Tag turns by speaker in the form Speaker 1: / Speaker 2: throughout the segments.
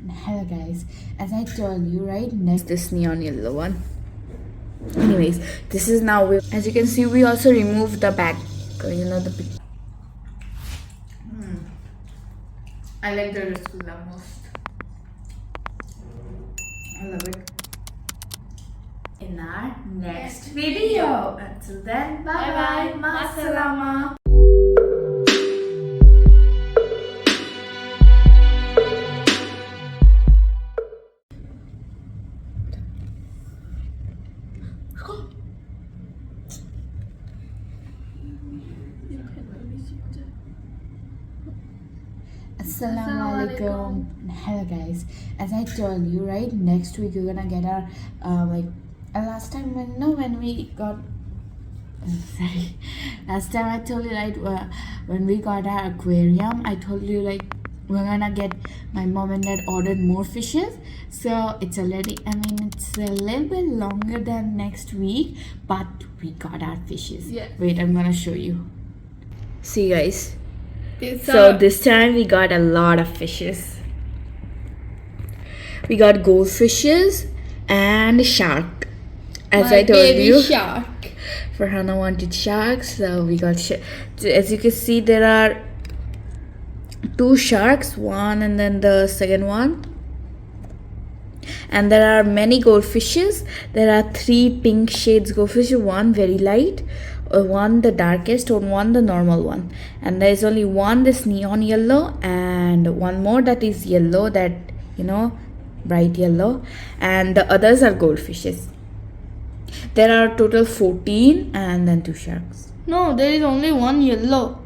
Speaker 1: Hello guys, as I told you right next this neon yellow one. Anyways, this is now as you can see we also removed the back, you know, the I like the rasgulla most. I love it. In our next video. Until then, bye bye. Masalama. Assalamualaikum. Hello guys, as I told you right next week we're gonna get our last time when we got sorry, last time I told you right when we got our aquarium I told you like we're gonna get, my mom and dad ordered more fishes, so it's already, I mean it's a little bit longer than next week, but we got our fishes. Yeah, wait, I'm gonna show you. See guys, so this time we got a lot of fishes. We got goldfishes and shark. As I told you, shark. Farhana wanted sharks, so we got as you can see there are 2 sharks, one and then the second one. And there are many goldfishes. There are 3 pink shades goldfish, one very light, one the darkest, or one the normal one, and there is only one this neon yellow and one more that is yellow, that you know, bright yellow, and the others are goldfishes. There are total 14 and then 2 sharks.
Speaker 2: No, there is only one yellow.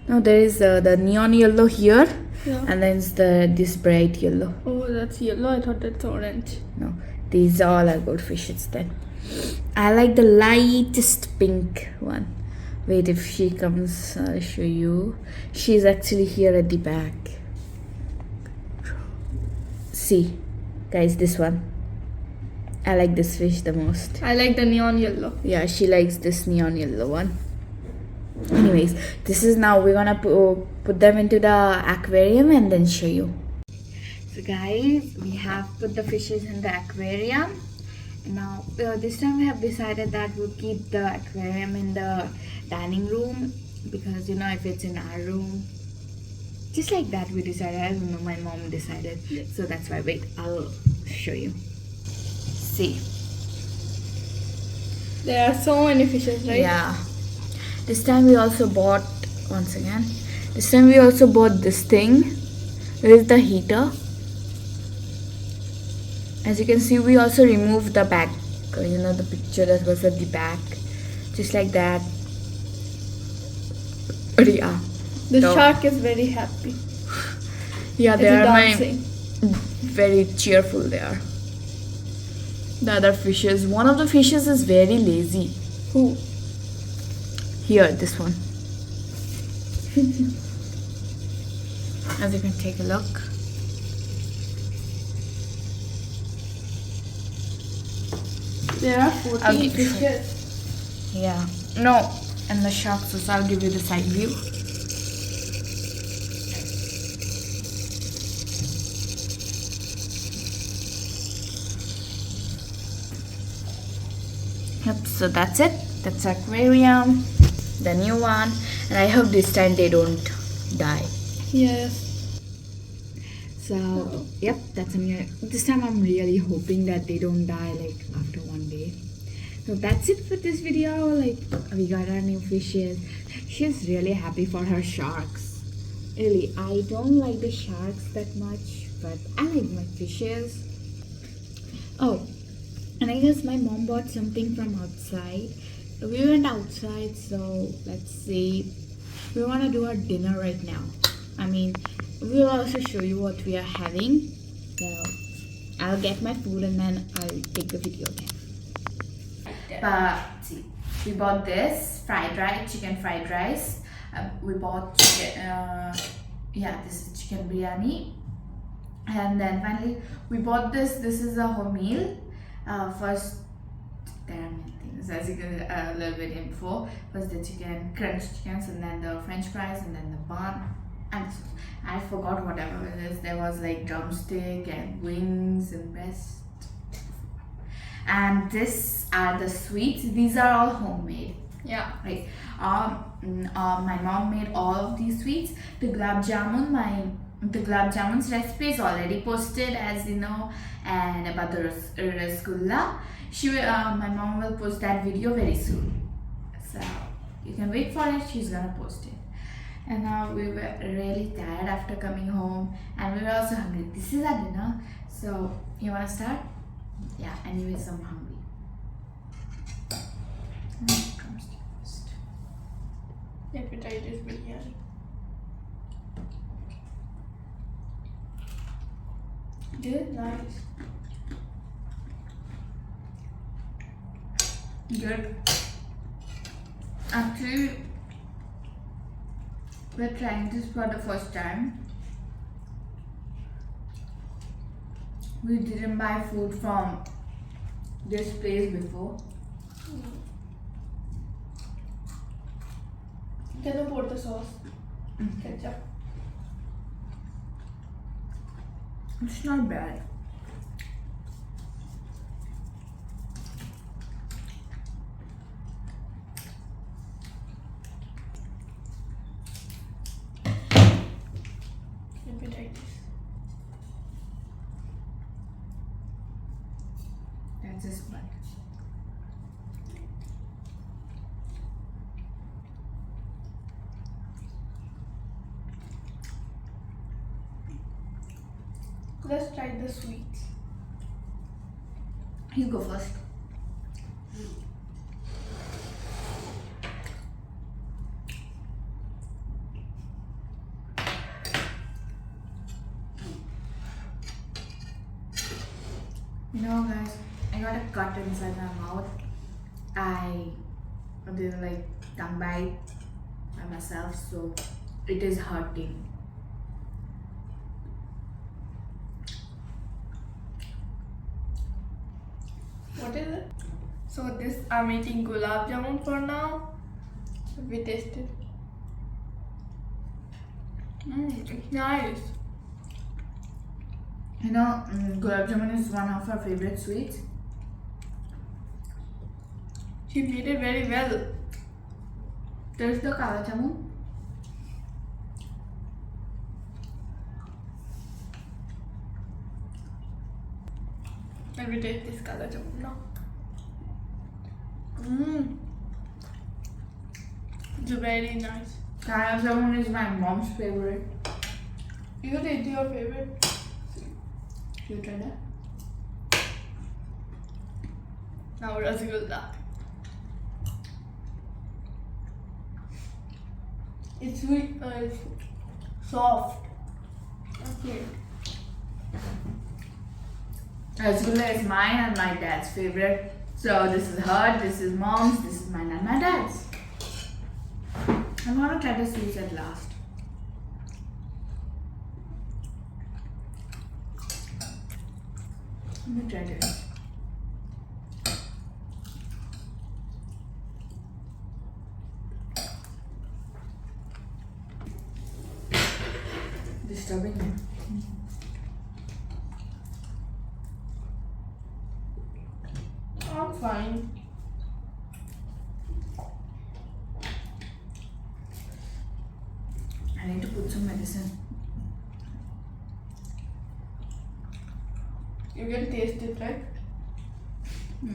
Speaker 1: No, there is the neon yellow here. Yeah. And then it's this bright yellow.
Speaker 2: Oh, that's yellow. I thought that's orange.
Speaker 1: No, these all are goldfishes then. I like the lightest pink one. Wait, if she comes, I'll show you. She's actually here at the back. See, guys, this one. I like this fish the most.
Speaker 2: I like the neon yellow.
Speaker 1: Yeah, she likes this neon yellow one. Anyways, this is now we're gonna put them into the aquarium and then show you. So guys, we have put the fishes in the aquarium. Now this time we have decided that we'll keep the aquarium in the dining room, because you know, if it's in our room, just like that we decided. I don't know, my mom decided. Yeah. So that's why. Wait, I'll show you. See,
Speaker 2: there are so many fishes, right?
Speaker 1: Yeah. This time we also bought, once again, this time we also bought this thing. Where is the heater? As you can see, we also removed the back, you know, the picture that was at the back, just like that. But yeah,
Speaker 2: the shark is very happy.
Speaker 1: Yeah, they are very cheerful. They are. The other fishes, one of the fishes is very lazy.
Speaker 2: Who?
Speaker 1: Here, this one. As you can take a look.
Speaker 2: There are 14 fishes.
Speaker 1: Yeah. No, and the sharks also. I'll give you the side view. Yep, so that's it. That's aquarium, the new one, and I hope this time they don't die.
Speaker 2: Yes.
Speaker 1: So yep, that's a new. This time I'm really hoping that they don't die like after one day. So that's it for this video. Like, we got our new fishes. She's really happy for her sharks. Really, I don't like the sharks that much, but I like my fishes. Oh, and I guess my mom bought something from outside. We went outside, so let's see. We want to do our dinner right now. I mean, we'll also show you what we are having. So I'll get my food and then I'll take the video again. But see, we bought this chicken fried rice. We bought this is chicken biryani. And then finally we bought this. This is a whole meal. First, there are many things, as you can a little bit info. First the chicken, crunched chickens, and then the French fries, and then the bun, and I forgot whatever it is. There was like drumstick and wings and breast. And this are the sweets. These are all homemade.
Speaker 2: Yeah.
Speaker 1: Right. My mom made all of these sweets. The gulab jamun's recipe is already posted, as you know, and about the rasgulla. My mom will post that video very soon. So you can wait for it. She's gonna post it. And now we were really tired after coming home, and we were also hungry. This is our dinner. So you wanna start? Yeah. Anyways, I'm hungry. Comes to first.
Speaker 2: Appetizer biryani. Good, nice.
Speaker 1: Good. Actually, we're trying this for the first time. We didn't buy food from this place before.
Speaker 2: Can you pour the sauce? Ketchup.
Speaker 1: It's not bad.
Speaker 2: Appetizers.
Speaker 1: That's just bad.
Speaker 2: Let's try the sweets.
Speaker 1: You go first. You know, guys, I got a cut inside my mouth. I did like tongue bite by myself, so it is hurting.
Speaker 2: What is it? So this, I'm eating gulab jamun for now. We taste it. It's nice.
Speaker 1: You know, gulab jamun is one of our favorite sweets.
Speaker 2: She made it very well.
Speaker 1: There's the kala jamun.
Speaker 2: Let me taste this gulab jamun now. It's very nice.
Speaker 1: Kala jamun is my mom's favorite.
Speaker 2: You taste your favorite?
Speaker 1: You try that?
Speaker 2: Now rasgulla. It's sweet, it's soft. Okay.
Speaker 1: Rasgulla is mine and my dad's favorite. So this is her, this is mom's, this is mine and my dad's. I'm gonna try the sweets at last. Let me try this. Disturbing me.
Speaker 2: I'm fine.
Speaker 1: I need to put some medicine.
Speaker 2: You can taste it, right?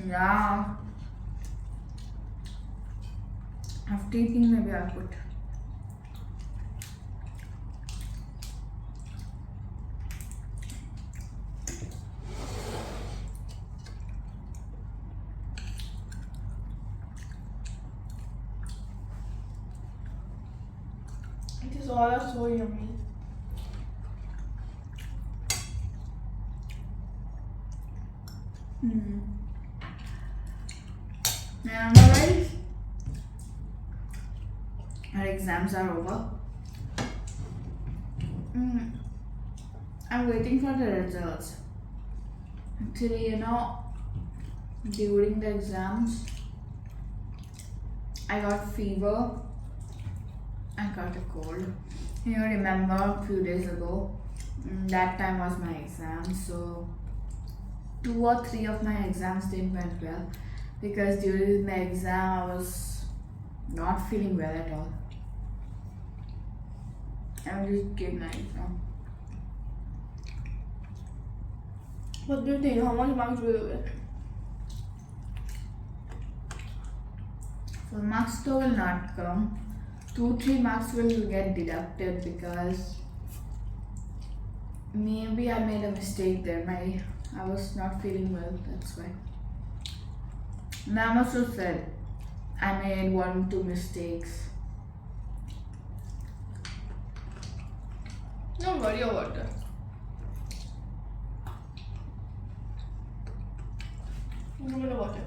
Speaker 1: Yeah. After eating, maybe I'll put.
Speaker 2: It is all so yummy.
Speaker 1: And guys, our exams are over. I'm waiting for the results. Actually, you know, during the exams, I got fever. I got a cold. You remember a few days ago, that time was my exam, so 2 or 3 of my exams didn't went well because during the exam I was not feeling well at all. I just gave my exam.
Speaker 2: What do you think? How much marks will you get?
Speaker 1: So marks though will not come. 2-3 marks will get deducted because maybe I made a mistake there. I was not feeling well, that's why. Ma'am also said I made 1-2 mistakes.
Speaker 2: Don't worry about that. Give me the water.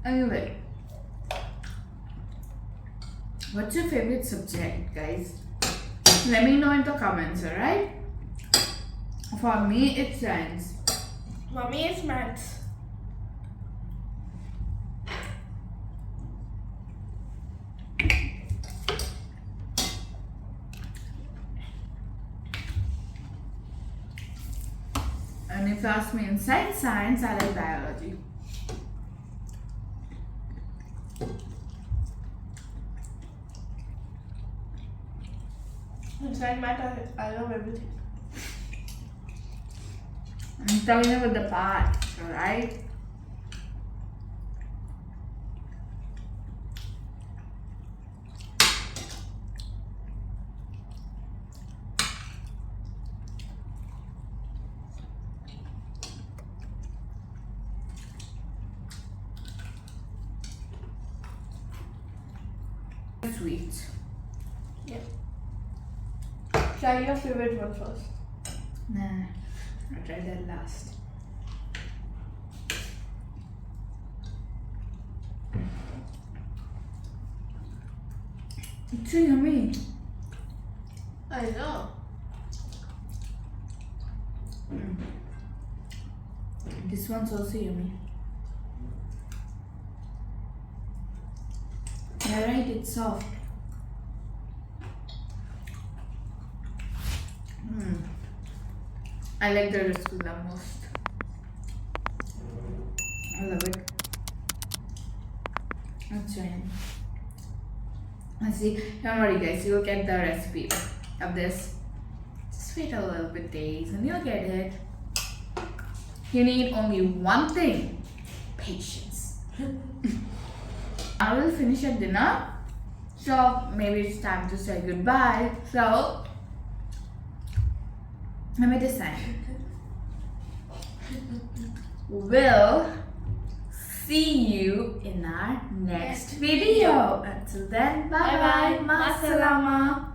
Speaker 1: Anyway, what's your favorite subject, guys? Let me know in the comments, alright? For me, it's science.
Speaker 2: For me, it's maths.
Speaker 1: And if you ask me inside science, I like biology.
Speaker 2: Inside math, I love everything.
Speaker 1: I'm talking about the parts, alright? Sweet.
Speaker 2: Yeah. Try your favorite one first.
Speaker 1: Nah, I'll try that last. It's so yummy.
Speaker 2: I know.
Speaker 1: This one's also yummy. Yeah, right, it's soft. I like the rasgulla most. I love it. That's right. Let's see. Don't worry, guys. You'll get the recipe of this. Just wait a little bit days and you'll get it. You need only one thing: patience. I will finish at dinner, so maybe it's time to say goodbye. So let me decide. We'll see you in our next video. Until then, bye bye. Masalama.